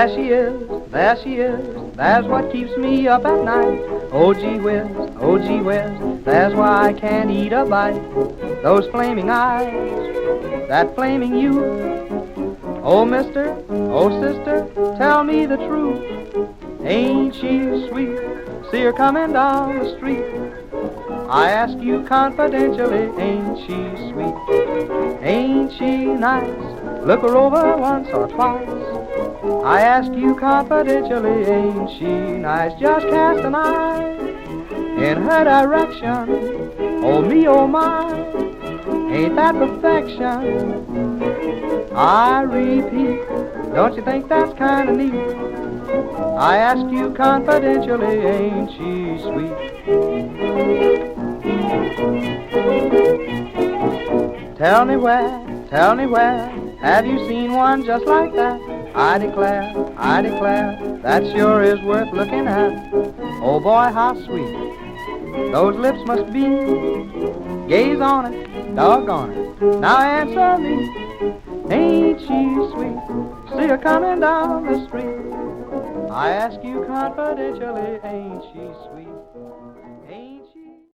There she is, there she is, there's what keeps me up at night. Oh gee whiz, there's why I can't eat a bite. Those flaming eyes, that flaming youth. Oh mister, oh sister, tell me the truth. Ain't she sweet? See her coming down the street. I ask you confidentially, ain't she sweet? Ain't she nice? Look her over once or twice. I ask you confidentially, ain't she nice? Just cast an eye in her direction. Oh me, oh my, ain't that perfection? I repeat, don't you think that's kind of neat? I ask you confidentially, ain't she sweet? Tell me where, have you seen one just like that? I declare, that sure is worth looking at. Oh boy, how sweet those lips must be. Gaze on it, doggone it, now answer me. Ain't she sweet? See her coming down the street. I ask you confidentially, ain't she sweet?